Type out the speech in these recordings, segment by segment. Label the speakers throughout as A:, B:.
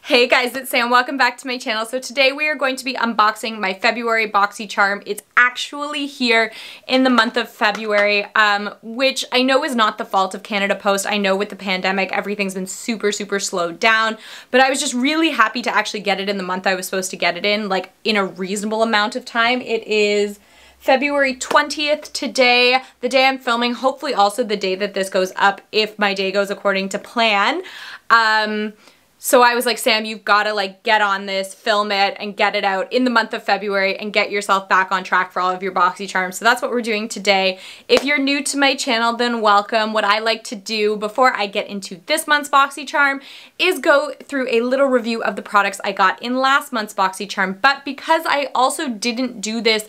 A: Hey guys, it's Sam. Welcome back to my channel. So today we are going to be unboxing my February BoxyCharm. It's actually here in the month of February, which I know is not the fault of Canada Post. I know with the pandemic, everything's been super slowed down, but I was just really happy to actually get it in the month I was supposed to get it in, like in a reasonable amount of time. It is February 20th today, the day I'm filming, hopefully also the day that this goes up if my day goes according to plan. So I was like, Sam, you've got to like get on this, film it, and get it out in the month of February and get yourself back on track for all of your BoxyCharms. So that's what we're doing today. If you're new to my channel, then welcome. What I like to do before I get into this month's BoxyCharm is go through a little review of the products I got in last month's BoxyCharm. But because I also didn't do this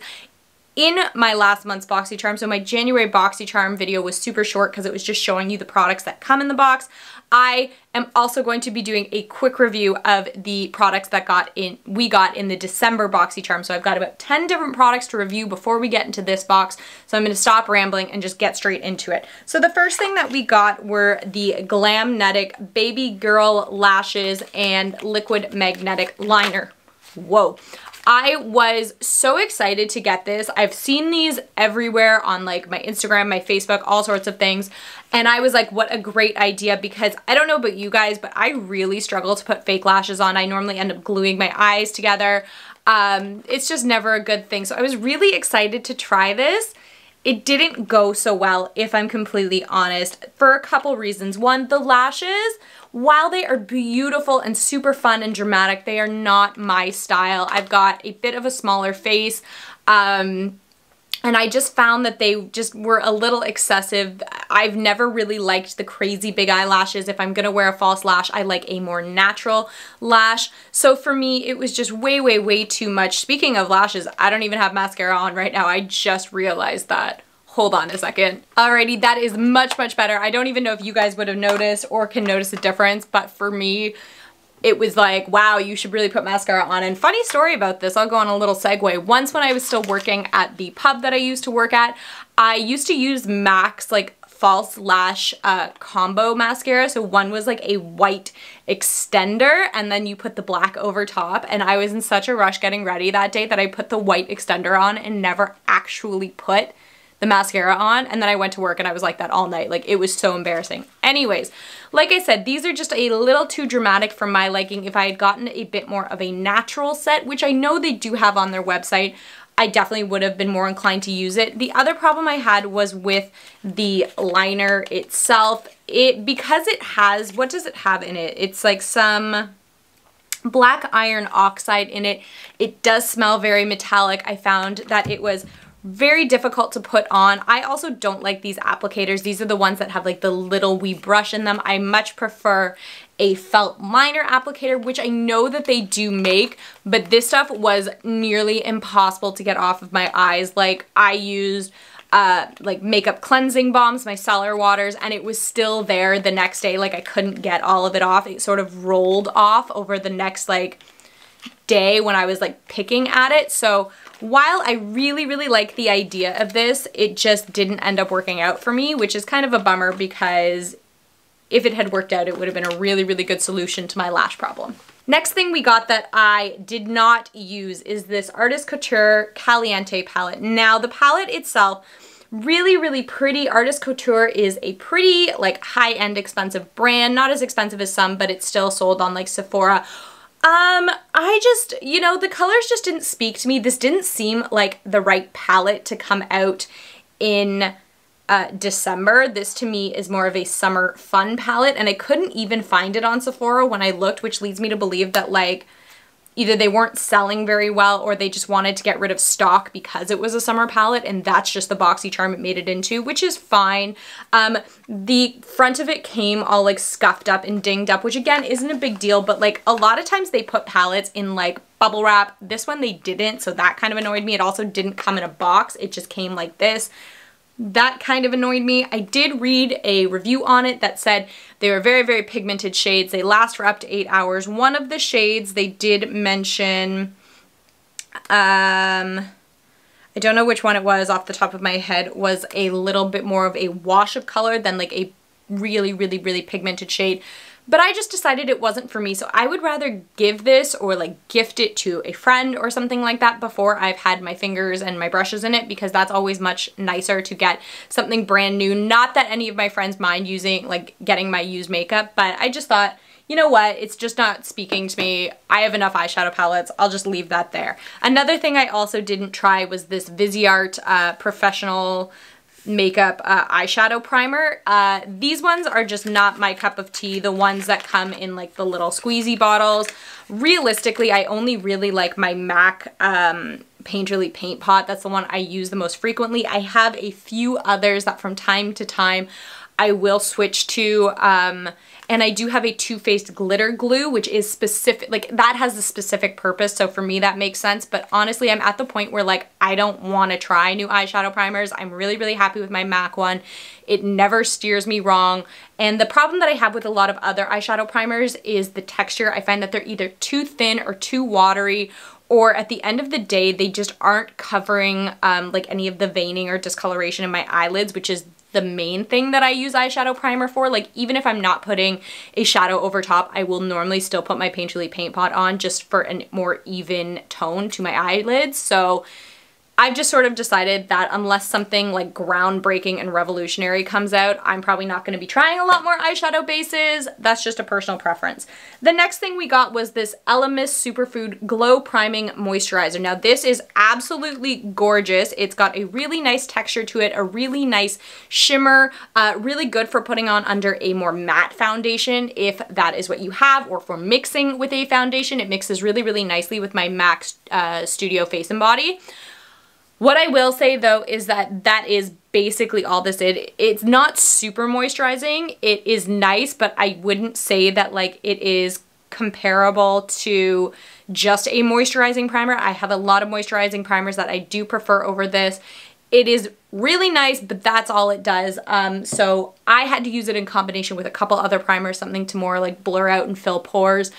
A: in my last month's BoxyCharm, so my January BoxyCharm video was super short because it was just showing you the products that come in the box, I am also going to be doing a quick review of the products that we got in the December BoxyCharm. So I've got about 10 different products to review before we get into this box. So I'm going to stop rambling and just get straight into it. So the first thing that we got were the Glamnetic Baby Girl Lashes and Liquid Magnetic Liner. Whoa. I was so excited to get this. I've seen these everywhere on like my Instagram, my Facebook, all sorts of things. And I was like, what a great idea, because I don't know about you guys, but I really struggle to put fake lashes on. I normally end up gluing my eyes together. It's just never a good thing. So I was really excited to try this. It didn't go so well, if I'm completely honest, for a couple reasons. One, the lashes, while they are beautiful and super fun and dramatic, they are not my style. I've got a bit of a smaller face, and I just found that they just were a little excessive. I've never really liked the crazy big eyelashes. If I'm gonna wear a false lash, I like a more natural lash. So for me, it was just way too much. Speaking of lashes, I don't even have mascara on right now. I just realized that. Hold on a second. Alrighty, that is much better. I don't even know if you guys would have noticed or can notice a difference, but for me, it was like, wow, you should really put mascara on. And funny story about this, I'll go on a little segue. Once when I was still working at the pub that I used to work at, I used to use MAC's like false lash combo mascara. So one was like a white extender and then you put the black over top. And I was in such a rush getting ready that day that I put the white extender on and never actually put the mascara on, and then I went to work and I was like that all night. Like, it was so embarrassing. Anyways, like I said, these are just a little too dramatic for my liking. If I had gotten a bit more of a natural set, which I know they do have on their website, I definitely would have been more inclined to use it. The other problem I had was with the liner itself. Because it has, what does it have in it? It's like some black iron oxide in it. It does smell very metallic. I found that it was very difficult to put on. I also don't like these applicators. These are the ones that have like the little wee brush in them. I much prefer a felt liner applicator, which I know that they do make, but this stuff was nearly impossible to get off of my eyes. Like, I used like makeup cleansing balms, my micellar waters, and it was still there the next day. Like, I couldn't get all of it off. It sort of rolled off over the next like day when I was like picking at it. So while I really like the idea of this, it just didn't end up working out for me, which is kind of a bummer because if it had worked out, it would have been a really good solution to my lash problem. Next thing we got that I did not use is this Artist Couture Caliente palette. Now the palette itself, really pretty. Artist Couture is a pretty like high-end expensive brand, not as expensive as some, but it's still sold on like Sephora. I just, you know, the colors just didn't speak to me. This didn't seem like the right palette to come out in December. This to me is more of a summer fun palette, and I couldn't even find it on Sephora when I looked, which leads me to believe that like either they weren't selling very well or they just wanted to get rid of stock because it was a summer palette, and that's just the BoxyCharm it made it into, which is fine. The front of it came all like scuffed up and dinged up, which again isn't a big deal, but like a lot of times they put palettes in like bubble wrap. This one they didn't, so that kind of annoyed me. It also didn't come in a box. It just came like this. That kind of annoyed me. I did read a review on it that said they were very pigmented shades. They last for up to 8 hours. One of the shades they did mention, I don't know which one it was off the top of my head, was a little bit more of a wash of color than like a really pigmented shade. but I just decided it wasn't for me. So I would rather give this or like gift it to a friend or something like that before I've had my fingers and my brushes in it, because that's always much nicer to get something brand new. Not that any of my friends mind using, like getting my used makeup, but I just thought, you know what, it's just not speaking to me. I have enough eyeshadow palettes. I'll just leave that there. Another thing I also didn't try was this Viseart Professional Makeup eyeshadow primer. These ones are just not my cup of tea. The ones that come in like the little squeezy bottles. Realistically, I only really like my MAC Painterly Paint Pot. That's the one I use the most frequently. I have a few others that from time to time I will switch to, and I do have a Too Faced glitter glue, which is specific, like that has a specific purpose, so for me that makes sense. But honestly, I'm at the point where like I don't want to try new eyeshadow primers. I'm really, really happy with my MAC one. It never steers me wrong. And the problem that I have with a lot of other eyeshadow primers is the texture. I find that they're either too thin or too watery, or at the end of the day, they just aren't covering like any of the veining or discoloration in my eyelids, which is the main thing that I use eyeshadow primer for. Like even if I'm not putting a shadow over top, I will normally still put my Painterly Paint Pot on just for a more even tone to my eyelids. So I've just sort of decided that unless something like groundbreaking and revolutionary comes out, I'm probably not going to be trying a lot more eyeshadow bases. That's just a personal preference. The next thing we got was this Elemis Superfood Glow Priming Moisturizer. Now this is absolutely gorgeous. It's got a really nice texture to it, a really nice shimmer, really good for putting on under a more matte foundation if that is what you have, or for mixing with a foundation. It mixes really, really nicely with my MAC Studio Face and Body. What I will say though is that that is basically all this is. It's not super moisturizing. It is nice, but I wouldn't say that like it is comparable to just a moisturizing primer. I have a lot of moisturizing primers that I do prefer over this. It is really nice, but that's all it does. So I had to use it in combination with a couple other primers, something to more like blur out and fill pores.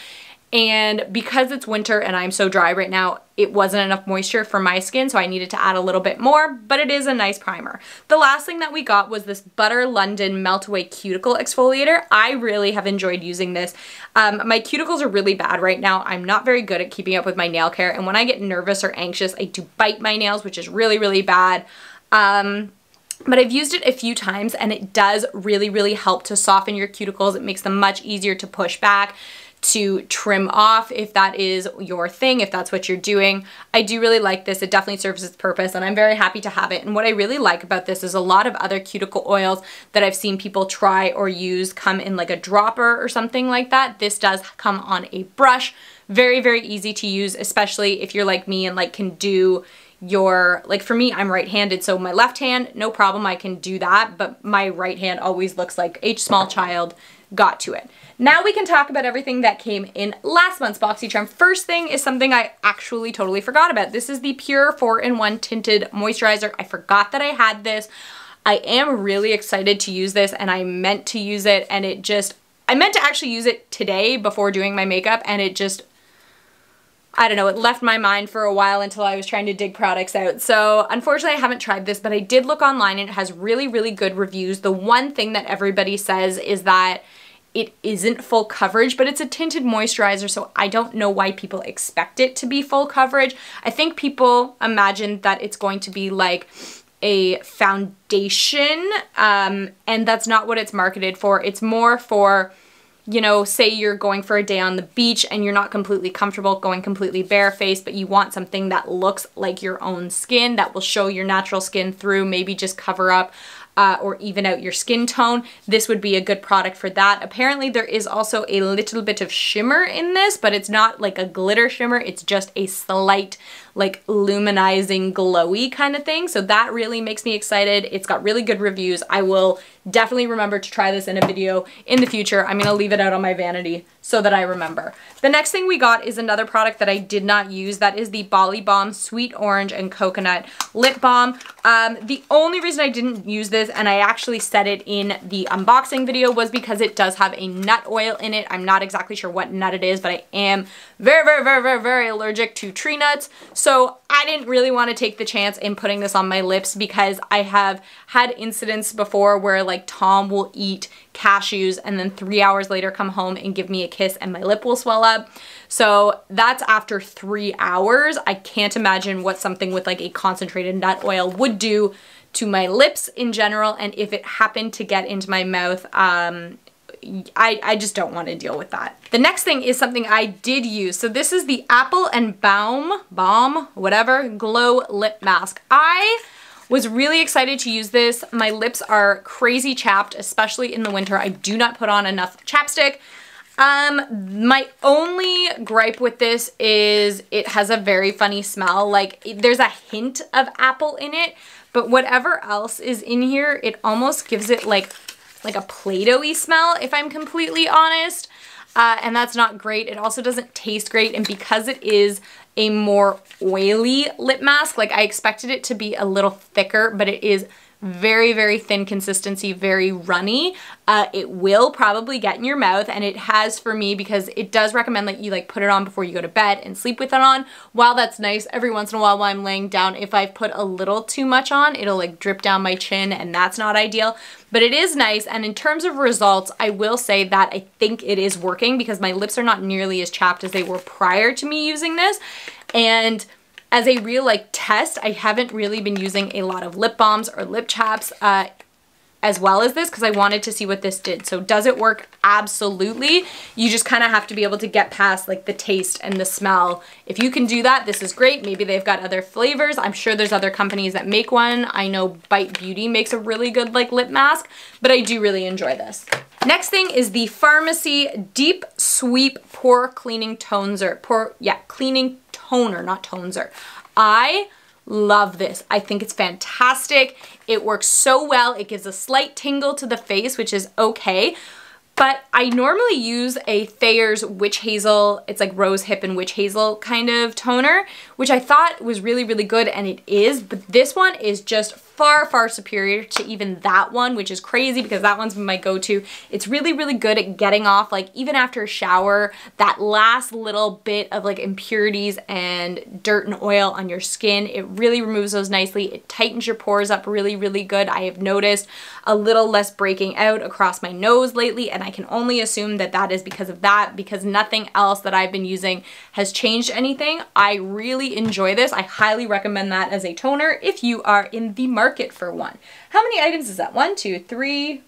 A: And because it's winter and I'm so dry right now, it wasn't enough moisture for my skin, so I needed to add a little bit more, but it is a nice primer. The last thing that we got was this Butter London Melt Away Cuticle Exfoliator. I really have enjoyed using this. My cuticles are really bad right now. I'm not very good at keeping up with my nail care, and when I get nervous or anxious, I do bite my nails, which is really, really bad. But I've used it a few times and it does really, really help to soften your cuticles. It makes them much easier to push back, to trim off if that is your thing, if that's what you're doing. I do really like this. It definitely serves its purpose and I'm very happy to have it. And what I really like about this is a lot of other cuticle oils that I've seen people try or use come in like a dropper or something like that. This does come on a brush. Very, very easy to use, especially if you're like me and like can do your, like for me, I'm right-handed, so my left hand, no problem, I can do that, but my right hand always looks like a small child got to it. Now we can talk about everything that came in last month's BoxyCharm. First thing is something I actually totally forgot about. This is the Pure 4-in-1 Tinted Moisturizer. I forgot that I had this. I am really excited to use this and I meant to use it and it just, I meant to actually use it today before doing my makeup and it just, I don't know, it left my mind for a while until I was trying to dig products out. So unfortunately I haven't tried this, but I did look online and it has really, really good reviews. The one thing that everybody says is that it isn't full coverage, but it's a tinted moisturizer, so I don't know why people expect it to be full coverage. I think people imagine that it's going to be like a foundation, and that's not what it's marketed for. It's more for, you know, say you're going for a day on the beach and you're not completely comfortable going completely barefaced, but you want something that looks like your own skin, that will show your natural skin through, maybe just cover up or even out your skin tone. This would be a good product for that. Apparently there is also a little bit of shimmer in this, but it's not like a glitter shimmer, it's just a slight like luminizing glowy kind of thing. So that really makes me excited. It's got really good reviews. I will definitely remember to try this in a video in the future. I'm gonna leave it out on my vanity so that I remember. The next thing we got is another product that I did not use. That is the Bali Balm Sweet Orange and Coconut Lip Balm. The only reason I didn't use this, and I actually said it in the unboxing video, was because it does have a nut oil in it. I'm not exactly sure what nut it is, but I am very, very, very, very, very allergic to tree nuts. So I didn't really want to take the chance in putting this on my lips because I have had incidents before where like Tom will eat cashews and then 3 hours later come home and give me a kiss and my lip will swell up. So that's after 3 hours. I can't imagine what something with like a concentrated nut oil would do to my lips in general, and if it happened to get into my mouth, I just don't want to deal with that. The next thing is something I did use. So this is the Apple and Balm, whatever, Glow Lip Mask. I was really excited to use this. My lips are crazy chapped, especially in the winter. I do not put on enough chapstick. My only gripe with this is it has a very funny smell. Like there's a hint of apple in it, but whatever else is in here, it almost gives it like a Play-Doh-y smell, if I'm completely honest. And that's not great. It also doesn't taste great. And because it is a more oily lip mask, like I expected it to be a little thicker, but it is very, very thin consistency, very runny. It will probably get in your mouth, and it has for me, because it does recommend that you like put it on before you go to bed and sleep with it on. While that's nice, every once in a while I'm laying down, if I've put a little too much on, it'll like drip down my chin, and that's not ideal. But it is nice, and in terms of results, I will say that I think it is working because my lips are not nearly as chapped as they were prior to me using this. And as a real like test, I haven't really been using a lot of lip balms or lip chaps as well as this because I wanted to see what this did. So does it work? Absolutely. You just kind of have to be able to get past like the taste and the smell. If you can do that, this is great. Maybe they've got other flavors. I'm sure there's other companies that make one. I know Bite Beauty makes a really good like lip mask, but I do really enjoy this. Next thing is the Pharmacy Deep Sweep Pore Cleaning Toner. Cleaning toner, not toner. I love this. I think it's fantastic. It works so well. It gives a slight tingle to the face, which is okay. But I normally use a Thayer's Witch Hazel. It's like rose hip and witch hazel kind of toner, which I thought was really, really good, and it is. But this one is just far, far superior to even that one, which is crazy because that one's my go-to. It's really, really good at getting off, like even after a shower, that last little bit of like impurities and dirt and oil on your skin. It really removes those nicely. It tightens your pores up really, really good. I have noticed a little less breaking out across my nose lately, and I can only assume that that is because of that, because nothing else that I've been using has changed anything. I really enjoy this. I highly recommend that as a toner if you are in the market for one. How many items is that? 1, 2, 3.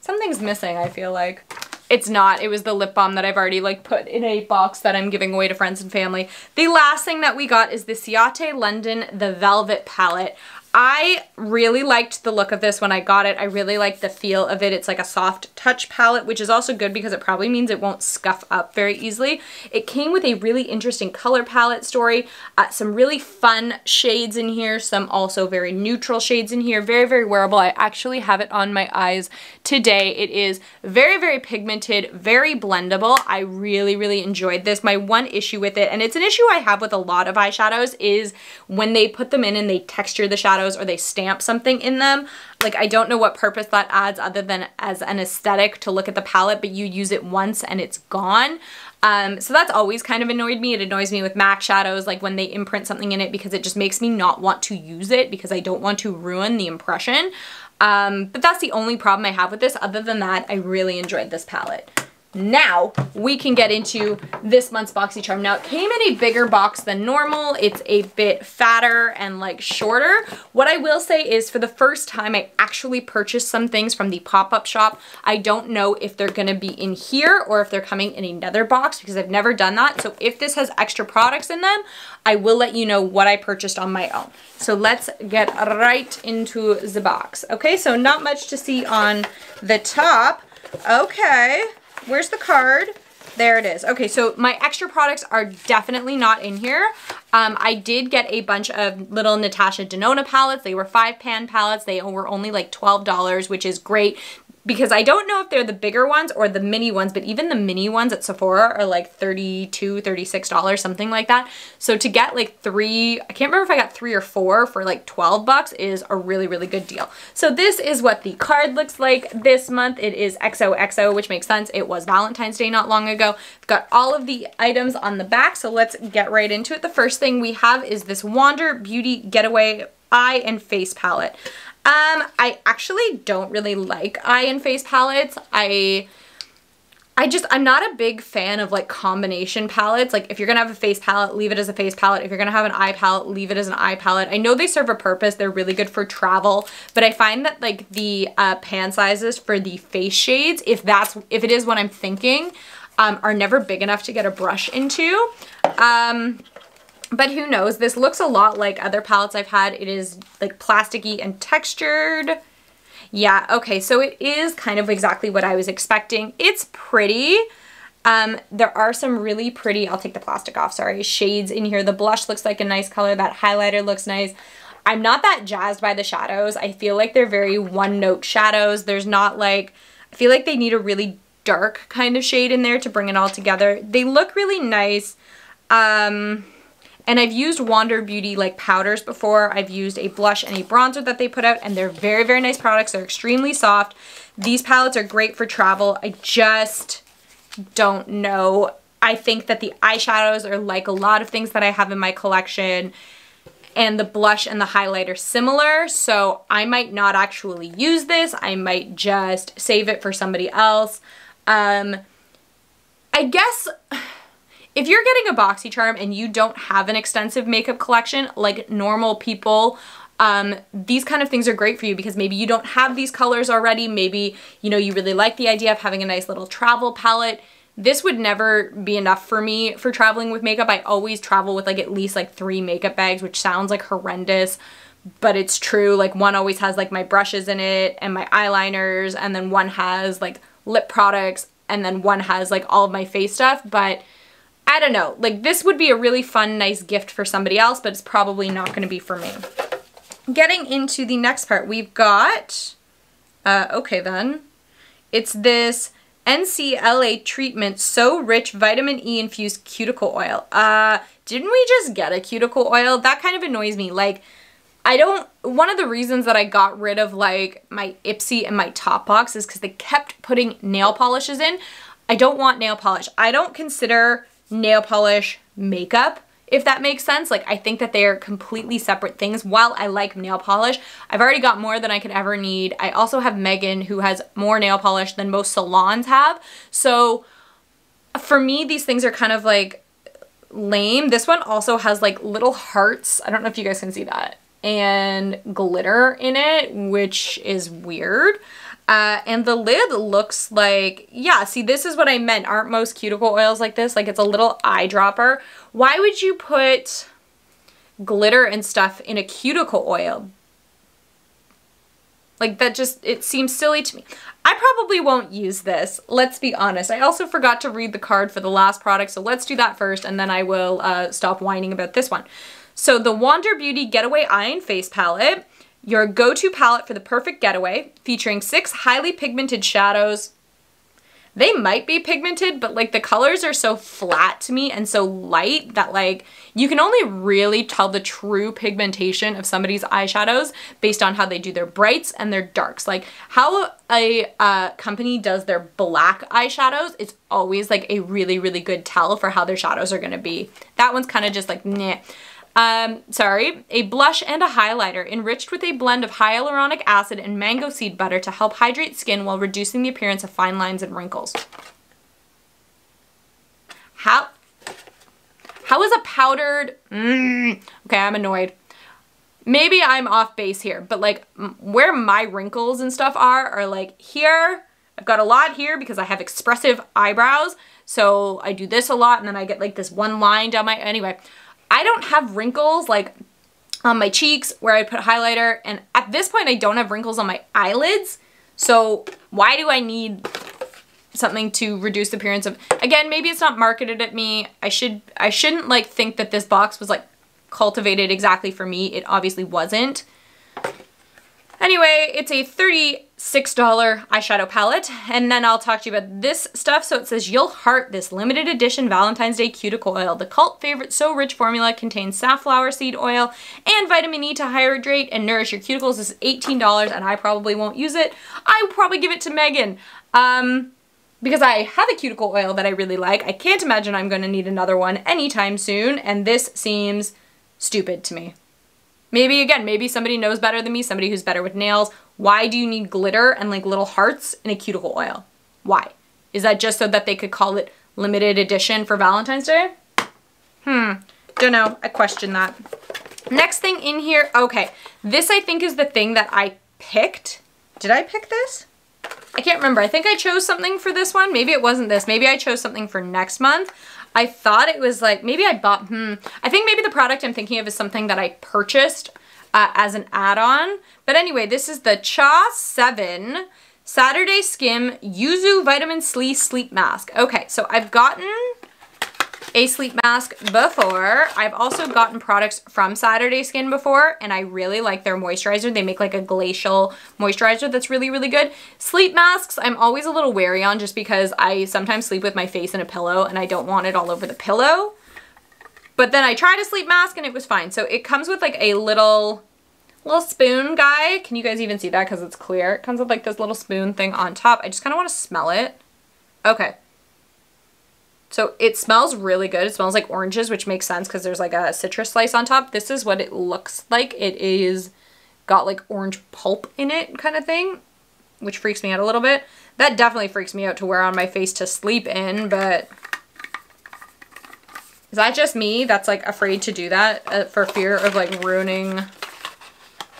A: Something's missing, I feel like. It's not. It was the lip balm that I've already like put in a box that I'm giving away to friends and family. The last thing that we got is the Ciate London The Velvet Palette. I really liked the look of this when I got it. I really liked the feel of it. It's like a soft touch palette, which is also good because it probably means it won't scuff up very easily. It came with a really interesting color palette story, some really fun shades in here, some also very neutral shades in here. Very, very wearable. I actually have it on my eyes today. It is very, very pigmented, very blendable. I really, really enjoyed this. My one issue with it, and it's an issue I have with a lot of eyeshadows, is when they put them in and they texture the shadows or they stamp something in them. Like, I don't know what purpose that adds other than as an aesthetic to look at the palette, but you use it once and it's gone. So that's always kind of annoyed me. It annoys me with MAC shadows, like when they imprint something in it, because it just makes me not want to use it because I don't want to ruin the impression. But that's the only problem I have with this. Other than that, I really enjoyed this palette. Now we can get into this month's BoxyCharm. Now it came in a bigger box than normal. It's a bit fatter and like shorter. What I will say is, for the first time, I actually purchased some things from the pop-up shop. I don't know if they're gonna be in here or if they're coming in another box because I've never done that. So if this has extra products in them, I will let you know what I purchased on my own. So let's get right into the box. Okay, so not much to see on the top. Okay. Where's the card? There it is. Okay, so my extra products are definitely not in here. I did get a bunch of little Natasha Denona palettes. They were 5-pan palettes. They were only like $12, which is great. because I don't know if they're the bigger ones or the mini ones, but even the mini ones at Sephora are like $32, $36, something like that. So to get like 3, I can't remember if I got 3 or 4 for like 12 bucks is a really, really good deal. So this is what the card looks like this month. It is XOXO, which makes sense. It was Valentine's Day not long ago. I've got all of the items on the back, so let's get right into it. The first thing we have is this Wander Beauty Getaway Eye and Face Palette. I actually don't really like eye and face palettes. I'm not a big fan of like combination palettes. Like if you're gonna have a face palette, leave it as a face palette. If you're gonna have an eye palette, leave it as an eye palette. I know they serve a purpose. They're really good for travel, but I find that like the pan sizes for the face shades, if it is what I'm thinking, are never big enough to get a brush into. But who knows? This looks a lot like other palettes I've had. It is like plasticky and textured. Yeah, okay, so it is kind of exactly what I was expecting. It's pretty. There are some really pretty, I'll take the plastic off, sorry, shades in here. The blush looks like a nice color. That highlighter looks nice. I'm not that jazzed by the shadows. I feel like they're very one-note shadows. There's not like, I feel like they need a really dark kind of shade in there to bring it all together. They look really nice. And I've used Wander Beauty like powders before. I've used a blush and a bronzer that they put out, and they're very, very nice products. They're extremely soft. These palettes are great for travel. I just don't know. I think that the eyeshadows are like a lot of things that I have in my collection, and the blush and the highlighter similar, so I might not actually use this. I might just save it for somebody else. I guess if you're getting a BoxyCharm and you don't have an extensive makeup collection like normal people, these kind of things are great for you because maybe you don't have these colors already. Maybe, you know, you really like the idea of having a nice little travel palette. This would never be enough for me for traveling with makeup. I always travel with like at least like 3 makeup bags, which sounds like horrendous, but it's true. Like one always has like my brushes in it and my eyeliners, and then one has like lip products, and then one has like all of my face stuff. But I don't know, like this would be a really fun, nice gift for somebody else, but it's probably not going to be for me. Getting into the next part, we've got, okay then, it's this NCLA treatment So Rich Vitamin E Infused Cuticle Oil. Didn't we just get a cuticle oil? That kind of annoys me. Like, one of the reasons that I got rid of like my Ipsy and my Top Box is because they kept putting nail polishes in. I don't want nail polish. I don't consider nail polish makeup, if that makes sense. Like, I think that they are completely separate things. While I like nail polish, I've already got more than I could ever need. I also have Megan, who has more nail polish than most salons have. So for me, these things are kind of like lame. This one also has like little hearts. I don't know if you guys can see that. And glitter in it, which is weird. And the lid looks like, yeah, see, this is what I meant. Aren't most cuticle oils like this? Like, it's a little eyedropper. Why would you put glitter and stuff in a cuticle oil? Like, that just, it seems silly to me. I probably won't use this, let's be honest. I also forgot to read the card for the last product, so let's do that first, and then I will stop whining about this one. So the Wander Beauty Getaway Eye and Face Palette. Your go-to palette for the perfect getaway, featuring 6 highly pigmented shadows. They might be pigmented, but like the colors are so flat to me and so light that like you can only really tell the true pigmentation of somebody's eyeshadows based on how they do their brights and their darks. Like how a company does their black eyeshadows, it's always like a really, really good tell for how their shadows are gonna be. That one's kind of just like, meh. Sorry, a blush and a highlighter enriched with a blend of hyaluronic acid and mango seed butter to help hydrate skin while reducing the appearance of fine lines and wrinkles. How is a powdered, okay, I'm annoyed. Maybe I'm off base here, but like where my wrinkles and stuff are like here. I've got a lot here because I have expressive eyebrows. So I do this a lot and then I get like this one line down my, anyway. I don't have wrinkles like on my cheeks where I put highlighter, and at this point I don't have wrinkles on my eyelids, so why do I need something to reduce the appearance of, again, maybe it's not marketed at me. I shouldn't like think that this box was like cultivated exactly for me. It obviously wasn't. Anyway, it's a 30 $6 eyeshadow palette. And then I'll talk to you about this stuff. So it says, you'll heart this limited edition Valentine's Day cuticle oil. The cult favorite So Rich formula contains safflower seed oil and vitamin E to hydrate and nourish your cuticles. This is $18 and I probably won't use it. I will probably give it to Megan because I have a cuticle oil that I really like. I can't imagine I'm going to need another one anytime soon, and this seems stupid to me. Maybe, again, maybe somebody knows better than me, somebody who's better with nails. Why do you need glitter and like little hearts in a cuticle oil? Why? Is that just so that they could call it limited edition for Valentine's Day? Don't know. I question that. Next thing in here, okay. This I think is the thing that I picked. Did I pick this? I can't remember. I think I chose something for this one. Maybe it wasn't this. Maybe I chose something for next month. I thought it was like, maybe I bought, I think maybe the product I'm thinking of is something that I purchased as an add-on. But anyway, this is the Cha 7 Saturday Skin Yuzu Vitamin C Sleep Mask. Okay, so I've gotten a sleep mask before. I've also gotten products from Saturday Skin before, and I really like their moisturizer. They make like a glacial moisturizer that's really, really good. Sleep masks, I'm always a little wary on just because I sometimes sleep with my face in a pillow and I don't want it all over the pillow. But then I tried a sleep mask and it was fine. So it comes with like a little spoon guy. Can you guys even see that because it's clear? It comes with like this little spoon thing on top. I just kind of want to smell it. Okay. So it smells really good. It smells like oranges, which makes sense because there's like a citrus slice on top. This is what it looks like. It is got like orange pulp in it kind of thing, which freaks me out a little bit. That definitely freaks me out to wear on my face to sleep in, but is that just me that's like afraid to do that for fear of like ruining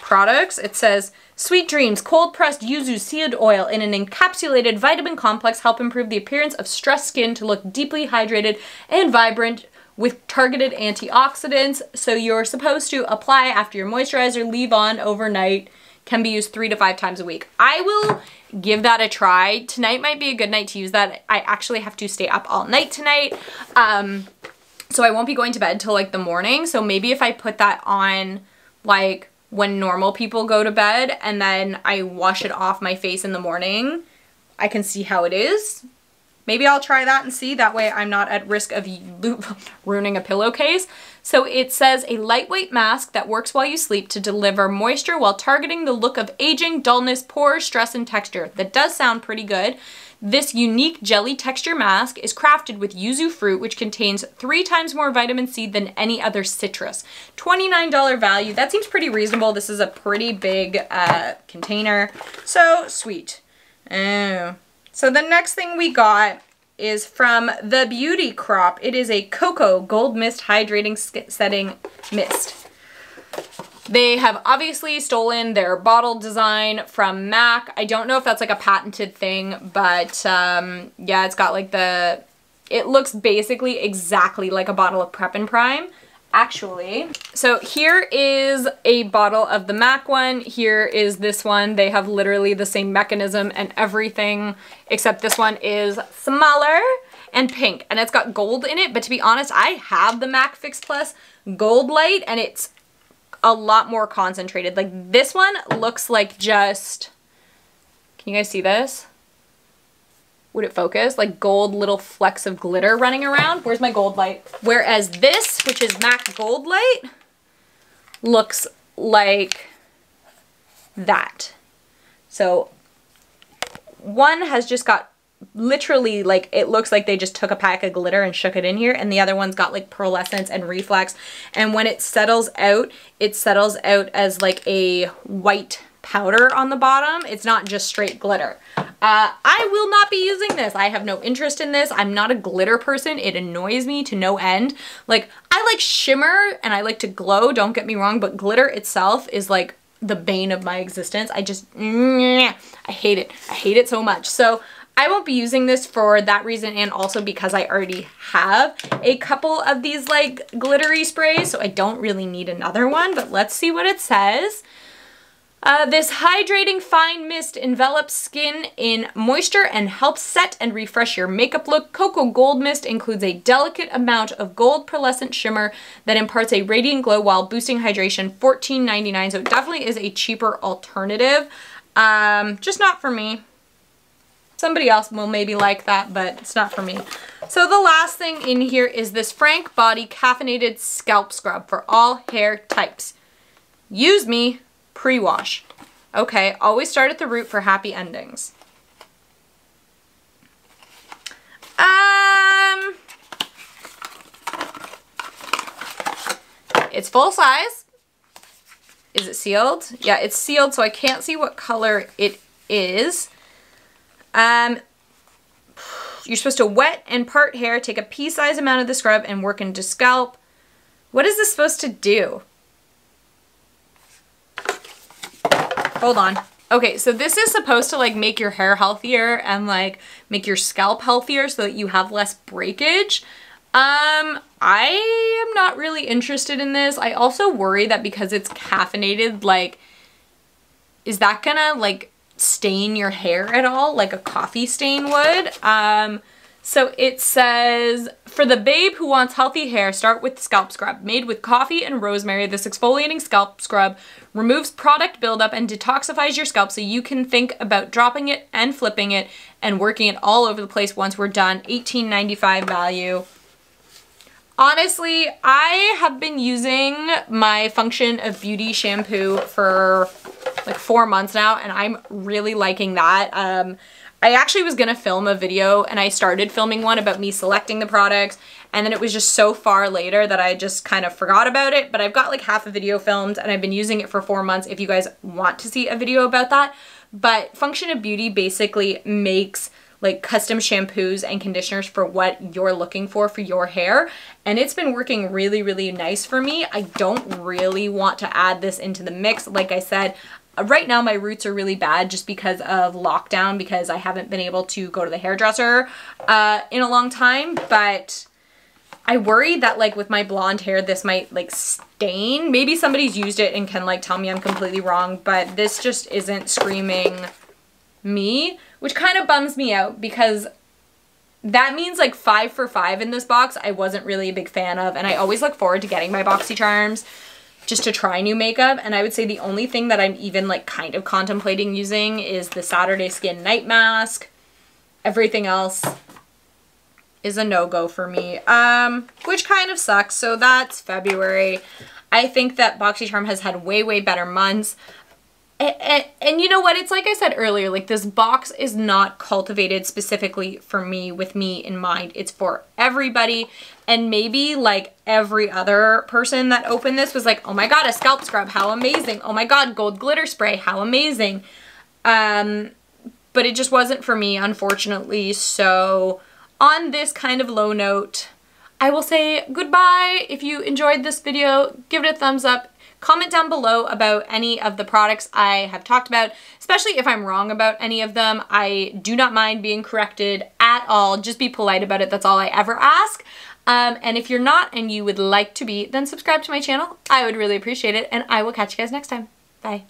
A: products? It says, Sweet Dreams cold pressed yuzu seed oil in an encapsulated vitamin complex help improve the appearance of stressed skin to look deeply hydrated and vibrant with targeted antioxidants. So you're supposed to apply after your moisturizer, leave on overnight, can be used 3 to 5 times a week. I will give that a try. Tonight might be a good night to use that. I actually have to stay up all night tonight. So I won't be going to bed till like the morning. So maybe if I put that on like when normal people go to bed and then I wash it off my face in the morning, I can see how it is. Maybe I'll try that and see. That way I'm not at risk of ruining a pillowcase. So it says a lightweight mask that works while you sleep to deliver moisture while targeting the look of aging, dullness, pores, stress, and texture. That does sound pretty good. This unique jelly texture mask is crafted with yuzu fruit, which contains 3 times more vitamin C than any other citrus. $29 value. That seems pretty reasonable. This is a pretty big container. So sweet. Oh. So the next thing we got is from the Beauty Crop. It is a Coco Gold Mist Hydrating Setting Mist. They have obviously stolen their bottle design from MAC. I don't know if that's like a patented thing, but yeah, it's got like it looks basically exactly like a bottle of Prep and Prime, actually. So here is a bottle of the MAC one. Here is this one. They have literally the same mechanism and everything, except this one is smaller and pink, and it's got gold in it. But to be honest, I have the MAC Fix Plus Gold Light, and it's a lot more concentrated. Like this one looks like just, can you guys see this? Would it focus? Like gold little flecks of glitter running around. Where's my gold light? Whereas this, which is MAC Gold Light, looks like that. So one has just got literally like, it looks like they just took a pack of glitter and shook it in here, and the other one's got like pearlescence and reflex, and when it settles out as like a white powder on the bottom. It's not just straight glitter. I will not be using this. I have no interest in this. I'm not a glitter person. It annoys me to no end. Like, I like shimmer and I like to glow, don't get me wrong, but glitter itself is like the bane of my existence. I just, I hate it. I hate it so much. So I won't be using this for that reason, and also because I already have a couple of these like glittery sprays, so I don't really need another one, but let's see what it says. This hydrating fine mist envelops skin in moisture and helps set and refresh your makeup look. Coco Gold Mist includes a delicate amount of gold pearlescent shimmer that imparts a radiant glow while boosting hydration. $14.99, so it definitely is a cheaper alternative. Just not for me. Somebody else will maybe like that, but it's not for me. So the last thing in here is this Frank Body Caffeinated Scalp Scrub for all hair types. Use me, pre-wash. Okay, always start at the root for happy endings. It's full size. Is it sealed? Yeah, it's sealed, so I can't see what color it is. You're supposed to wet and part hair, take a pea-sized amount of the scrub and work into scalp. What is this supposed to do? Hold on. Okay, so this is supposed to like make your hair healthier and like make your scalp healthier so that you have less breakage. I am not really interested in this. I also worry that because it's caffeinated, like, is that gonna like stain your hair at all like a coffee stain would? So it says, for the babe who wants healthy hair, start with the scalp scrub. Made with coffee and rosemary, this exfoliating scalp scrub removes product buildup and detoxifies your scalp so you can think about dropping it and flipping it and working it all over the place once we're done. $18.95 value. Honestly, I have been using my Function of Beauty shampoo for like 4 months now, and I'm really liking that. I actually was gonna film a video, and I started filming one about me selecting the products, and then it was just so far later that I just kind of forgot about it, but I've got like half a video filmed, and I've been using it for 4 months if you guys want to see a video about that. But Function of Beauty basically makes like custom shampoos and conditioners for what you're looking for your hair. And it's been working really, really nice for me. I don't really want to add this into the mix. Like I said, right now my roots are really bad just because of lockdown, because I haven't been able to go to the hairdresser in a long time. But I worry that like with my blonde hair, this might like stain. Maybe somebody's used it and can like tell me I'm completely wrong, but this just isn't screaming me, which kind of bums me out because that means like 5 for 5 in this box I wasn't really a big fan of, and I always look forward to getting my BoxyCharms just to try new makeup. And I would say the only thing that I'm even like kind of contemplating using is the Saturday Skin Night Mask. Everything else is a no-go for me, which kind of sucks. So that's February. I think that BoxyCharm has had way, way better months. And you know what? It's like I said earlier, like this box is not cultivated specifically for me with me in mind. It's for everybody. And maybe like every other person that opened this was like, oh my God, a scalp scrub, how amazing. Oh my God, gold glitter spray, how amazing. But it just wasn't for me, unfortunately. So on this kind of low note, I will say goodbye. If you enjoyed this video, give it a thumbs up. Comment down below about any of the products I have talked about, especially if I'm wrong about any of them. I do not mind being corrected at all. Just be polite about it. That's all I ever ask. And if you're not and you would like to be, then subscribe to my channel. I would really appreciate it, and I will catch you guys next time. Bye.